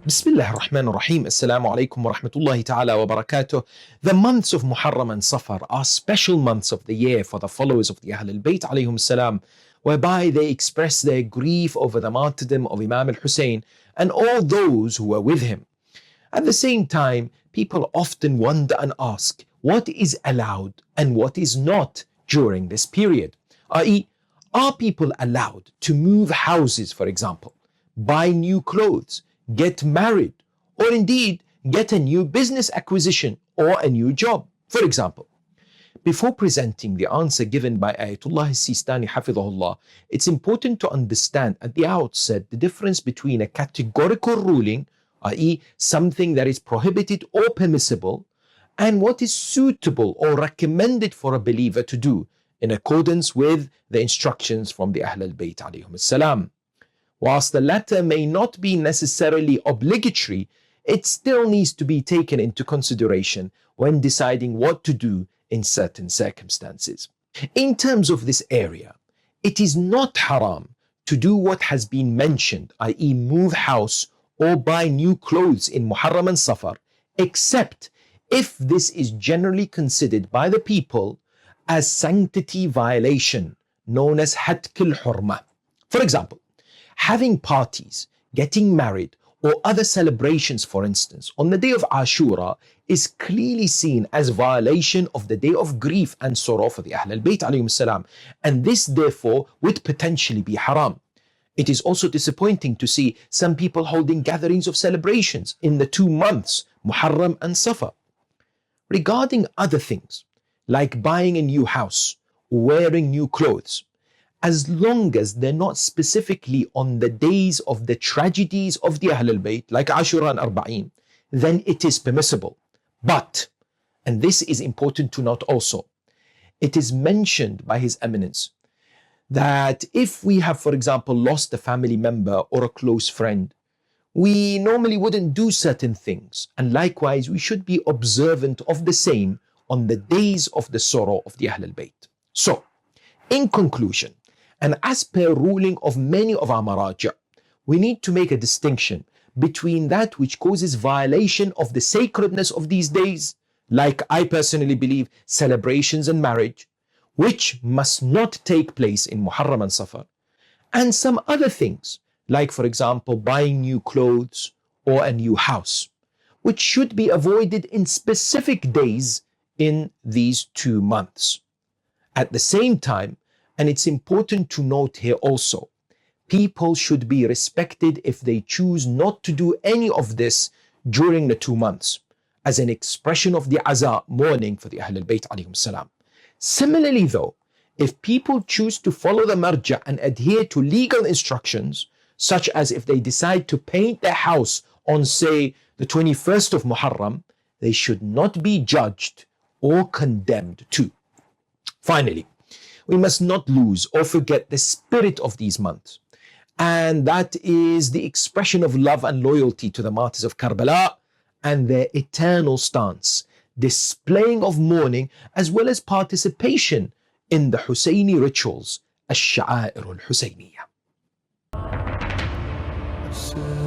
Bismillah ar-Rahman ar-Rahim. Assalamu alaikum wa rahmatullahi ta'ala wa barakatuh. The months of Muharram and Safar are special months of the year for the followers of the Ahl al-Bayt alayhum salam, whereby they express their grief over the martyrdom of Imam al-Hussein and all those who were with him. At the same time, people often wonder and ask what is allowed and what is not during this period. i.e., are people allowed to move houses, for example, buy new clothes, get married, or indeed get a new business acquisition or a new job, for example? Before presenting the answer given by Ayatollah Sistani Hafidhahullah, it's important to understand at the outset the difference between a categorical ruling, i.e. something that is prohibited or permissible, and what is suitable or recommended for a believer to do in accordance with the instructions from the Ahl al-Bayt alayhum salam. Whilst the latter may not be necessarily obligatory, it still needs to be taken into consideration when deciding what to do in certain circumstances. In terms of this area, it is not haram to do what has been mentioned, i.e. move house or buy new clothes in Muharram and Safar, except if this is generally considered by the people as sanctity violation, known as Hatk al-Hurma. For example, having parties, getting married, or other celebrations, for instance, on the day of Ashura is clearly seen as violation of the day of grief and sorrow for the Ahl al-Bayt alayhim salam, and this therefore would potentially be haram. It is also disappointing to see some people holding gatherings of celebrations in the 2 months, Muharram and Safar. Regarding other things, like buying a new house, or wearing new clothes, as long as they're not specifically on the days of the tragedies of the Ahl al-Bayt, like Ashura and Arba'in, then it is permissible. But, and this is important to note also, it is mentioned by His Eminence that if we have, for example, lost a family member or a close friend, we normally wouldn't do certain things. And likewise, we should be observant of the same on the days of the sorrow of the Ahl al-Bayt. So, in conclusion, and as per ruling of many of our maraja, we need to make a distinction between that which causes violation of the sacredness of these days, like I personally believe celebrations and marriage, which must not take place in Muharram and Safar, and some other things, like for example buying new clothes or a new house, which should be avoided in specific days in these 2 months. At the same time, and it's important to note here also, people should be respected if they choose not to do any of this during the 2 months, as an expression of the aza, mourning for the Ahl al-Bayt alayhim salam. Similarly though, if people choose to follow the marja and adhere to legal instructions, such as if they decide to paint their house on, say, the 21st of Muharram, they should not be judged or condemned too. Finally, we must not lose or forget the spirit of these months, and that is the expression of love and loyalty to the martyrs of Karbala and their eternal stance, displaying of mourning as well as participation in the Husseini rituals, الشعائر الحسينية. Sir